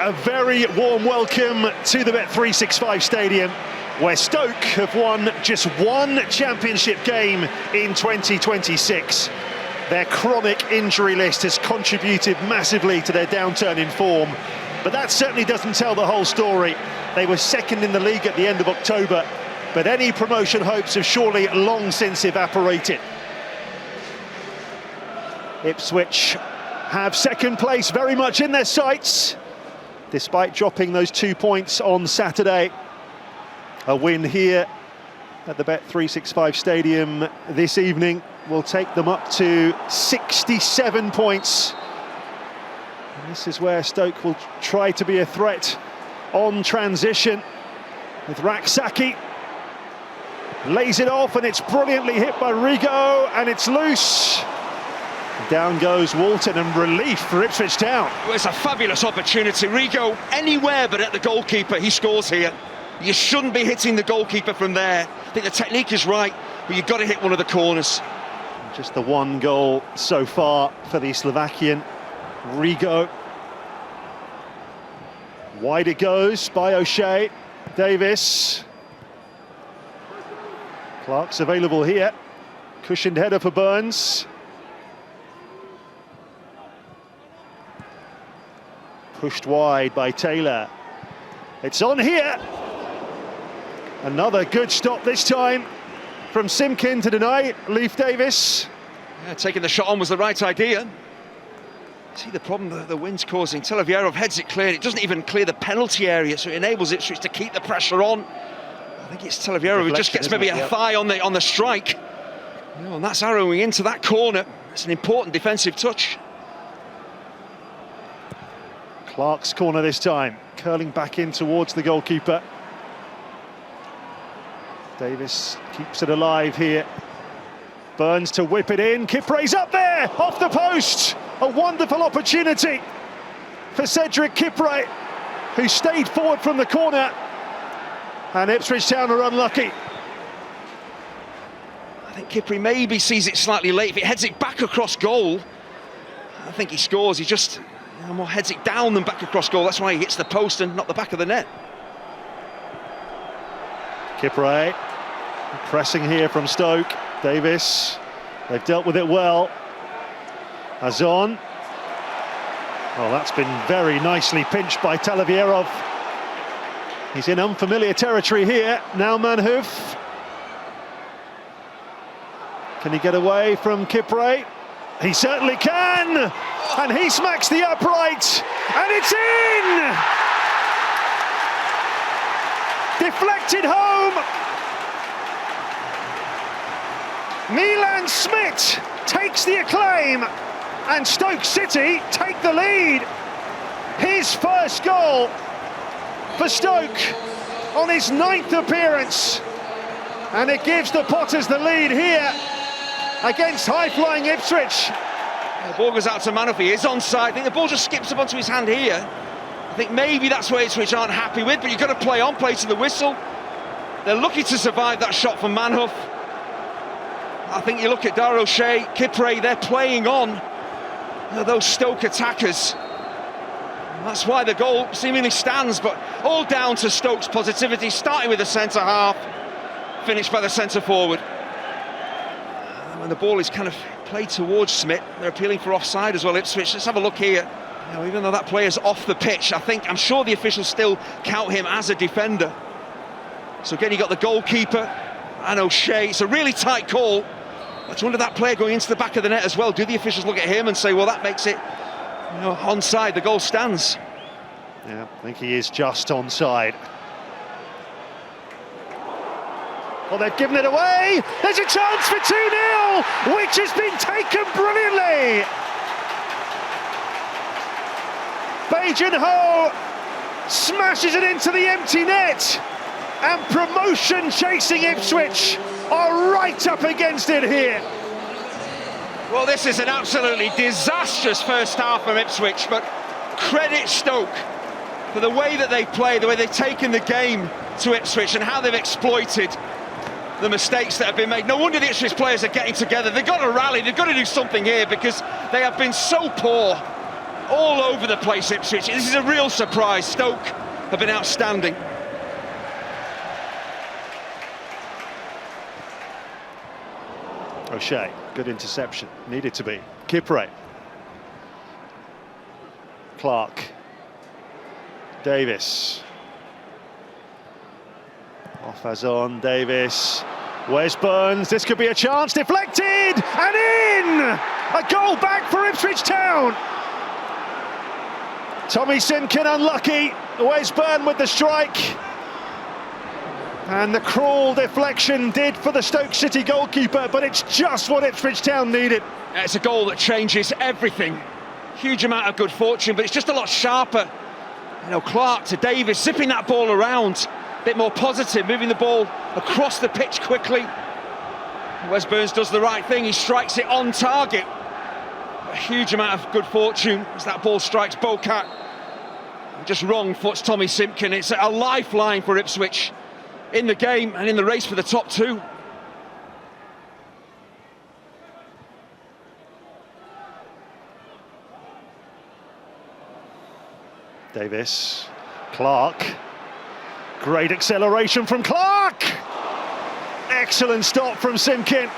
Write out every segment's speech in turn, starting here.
A very warm welcome to the Bet365 Stadium, where Stoke have won just one championship game in 2026. Their chronic injury list has contributed massively to their downturn in form, but that certainly doesn't tell the whole story. They were second in the league at the end of October, but any promotion hopes have surely long since evaporated. Ipswich have second place very much in their sights, despite dropping those 2 points on Saturday. A win here at the Bet365 Stadium this evening will take them up to 67 points. And this is where Stoke will try to be a threat on transition, with Raksaki. Lays it off and it's brilliantly hit by Rigo, and it's loose. Down goes Walton, and relief for Ipswich Town. Well, it's a fabulous opportunity. Rigo, anywhere but at the goalkeeper, he scores here. You shouldn't be hitting the goalkeeper from there. I think the technique is right, but you've got to hit one of the corners. Just the one goal so far for the Slovakian. Rigo. Wide it goes by O'Shea. Davis. Clark's available here. Cushioned header for Burns. Pushed wide by Taylor. It's on here. Another good stop this time from Simkin to deny Leif Davis. Yeah, taking the shot on was the right idea. See the problem that the wind's causing. Televiero heads it clear. It doesn't even clear the penalty area, so it enables Ipswich to keep the pressure on. I think it's Televiero who just gets maybe a thigh on the strike. You know, and that's arrowing into that corner. It's an important defensive touch. Clark's corner this time, curling back in towards the goalkeeper. Davis keeps it alive here. Burns to whip it in. Kipré's up there, off the post. A wonderful opportunity for Cédric Kipré, who stayed forward from the corner. And Ipswich Town are unlucky. I think Kipré maybe sees it slightly late. If it heads it back across goal, I think he scores. He just more heads it down than back across goal. That's why he hits the post and not the back of the net. Kipré pressing here from Stoke. Davis, they've dealt with it well. Azon. Oh, that's been very nicely pinched by Talavierov. He's in unfamiliar territory here. Now Manhoef. Can he get away from Kipré? He certainly can! And he smacks the upright, and it's in! Deflected home! Milan Smit takes the acclaim, and Stoke City take the lead. His first goal for Stoke on his 9th appearance, and it gives the Potters the lead here against high-flying Ipswich. The ball goes out to Manhoef. He is onside. I think the ball just skips up onto his hand here. I think maybe that's where Ipswich aren't happy with, but you've got to play on, play to the whistle. They're lucky to survive that shot from Manhoef. I think you look at Dar O'Shea, Kipré, they're playing on those Stoke attackers. That's why the goal seemingly stands, but all down to Stoke's positivity, starting with the centre-half, finished by the centre-forward. When the ball is kind of played towards Smit, they're appealing for offside as well, Ipswich. Let's have a look here. You know, even though that player's off the pitch, I'm sure the officials still count him as a defender. So again, you got the goalkeeper and O'Shea. It's a really tight call. I wonder that player going into the back of the net as well. Do the officials look at him and say, well, that makes it, you know, onside? The goal stands. Yeah, I think he is just onside. Well, they've given it away. There's a chance for 2-0, which has been taken brilliantly. Bae Junho smashes it into the empty net, and promotion chasing Ipswich are right up against it here. Well, this is an absolutely disastrous first half from Ipswich, but credit Stoke for the way that they play, the way they've taken the game to Ipswich and how they've exploited the mistakes that have been made. No wonder the Ipswich players are getting together. They've got to rally, they've got to do something here, because they have been so poor all over the place, Ipswich. This is a real surprise. Stoke have been outstanding. O'Shea, good interception, needed to be. Kipré. Clark. Davis. Off as on, Davis. Wes Burns, this could be a chance, deflected, and in! A goal back for Ipswich Town. Tommy Simkin unlucky, Wes Burns with the strike. And the cruel deflection did for the Stoke City goalkeeper, but it's just what Ipswich Town needed. It's a goal that changes everything. Huge amount of good fortune, but it's just a lot sharper. You know, Clark to Davis, zipping that ball around. A bit more positive, moving the ball across the pitch quickly. Wes Burns does the right thing, he strikes it on target. A huge amount of good fortune as that ball strikes Bocat. Just wrong foots Tommy Simkin. It's a lifeline for Ipswich in the game and in the race for the top two. Davis, Clark, great acceleration from Clark! Excellent stop from Simkin.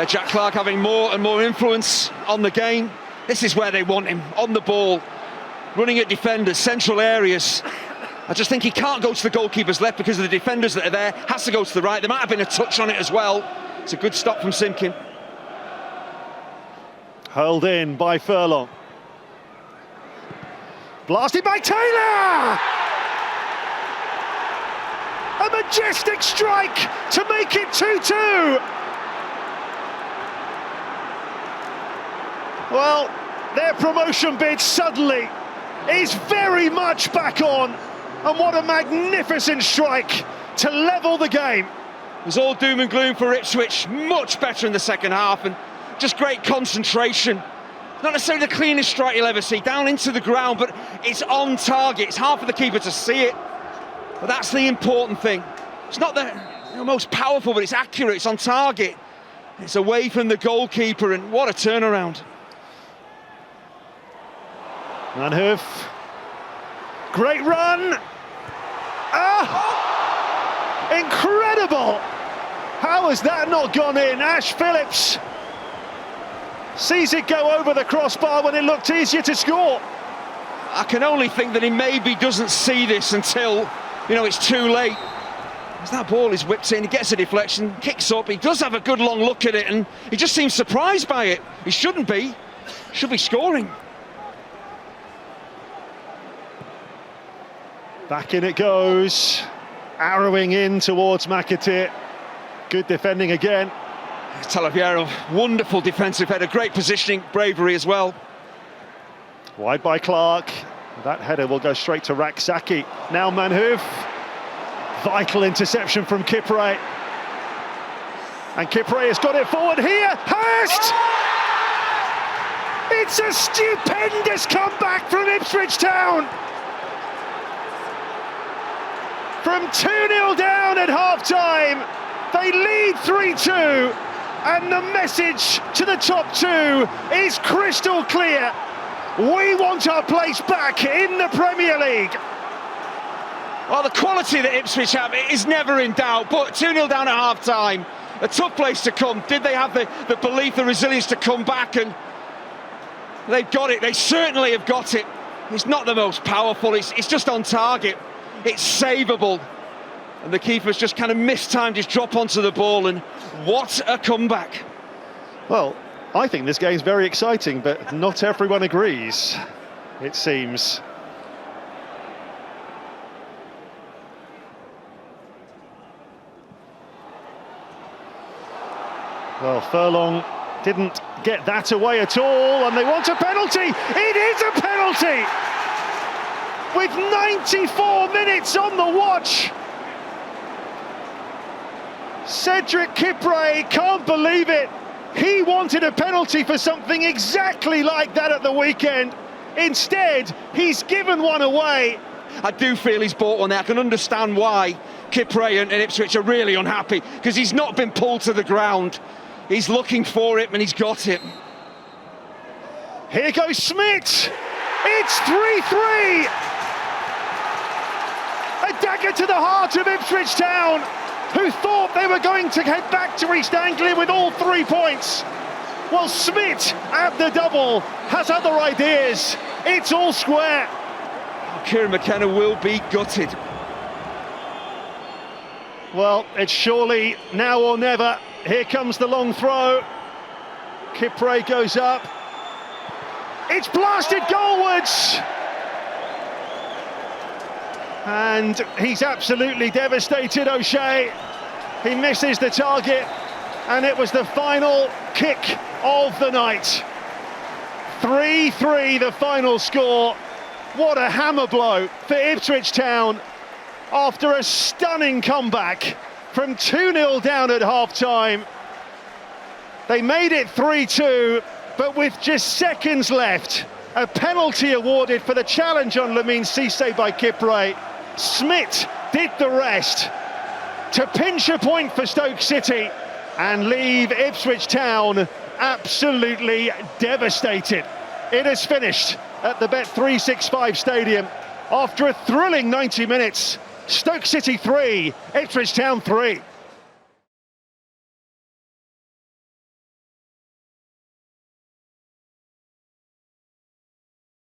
Jack Clark having more and more influence on the game. This is where they want him, on the ball, running at defenders, central areas. I just think he can't go to the goalkeeper's left because of the defenders that are there, has to go to the right. There might have been a touch on it as well. It's a good stop from Simkin. Hurled in by Furlong. Blasted by Taylor! A majestic strike to make it 2-2. Well, their promotion bid suddenly is very much back on. And what a magnificent strike to level the game. It was all doom and gloom for Ipswich, much better in the second half, and just great concentration. Not necessarily the cleanest strike you'll ever see, down into the ground, but it's on target. It's hard for the keeper to see it, but that's the important thing. It's not the most powerful, but it's accurate, it's on target. It's away from the goalkeeper, and what a turnaround. Manhoof, great run. Incredible! How has that not gone in? Ash Phillips sees it go over the crossbar when it looked easier to score. I can only think that he maybe doesn't see this until, it's too late. As that ball is whipped in, he gets a deflection, kicks up, he does have a good long look at it, and he just seems surprised by it. He shouldn't be. Should be scoring. Back in it goes, arrowing in towards McAteer. Good defending again. Talaviero, wonderful defensive header, great positioning, bravery as well. Wide by Clark. That header will go straight to Raksaki. Now Manhoof. Vital interception from Kipré. And Kipré has got it forward here. Hirst! It's a stupendous comeback from Ipswich Town. From 2-0 down at half-time, they lead 3-2, and the message to the top two is crystal clear. We want our place back in the Premier League. Well, the quality that Ipswich have is never in doubt, but 2-0 down at half-time, a tough place to come. Did they have the belief, the resilience to come back? And they've got it, they certainly have got it. It's not the most powerful, it's just on target. It's savable, and the keeper's just kind of mistimed his drop onto the ball, and what a comeback. Well, I think this game's very exciting, but not everyone agrees, it seems. Well, Furlong didn't get that away at all, and they want a penalty. It is a penalty! With 94 minutes on the watch. Cédric Kipré can't believe it. He wanted a penalty for something exactly like that at the weekend. Instead, he's given one away. I do feel he's bought one there. I can understand why Kipré and Ipswich are really unhappy, because he's not been pulled to the ground. He's looking for it and he's got it. Here goes Smit. It's 3-3. A dagger to the heart of Ipswich Town, who thought they were going to head back to East Anglia with all 3 points. Well, Smit at the double has other ideas. It's all square. Kieran McKenna will be gutted. Well, it's surely now or never. Here comes the long throw. Kipré goes up. It's blasted goalwards. And he's absolutely devastated, O'Shea. He misses the target, and it was the final kick of the night. 3-3 the final score. What a hammer blow for Ipswich Town after a stunning comeback from 2-0 down at half-time. They made it 3-2, but with just seconds left, a penalty awarded for the challenge on Lamine Cissé by Kipré. Smit did the rest to pinch a point for Stoke City and leave Ipswich Town absolutely devastated. It has finished at the Bet365 Stadium after a thrilling 90 minutes. Stoke City 3, Ipswich Town 3.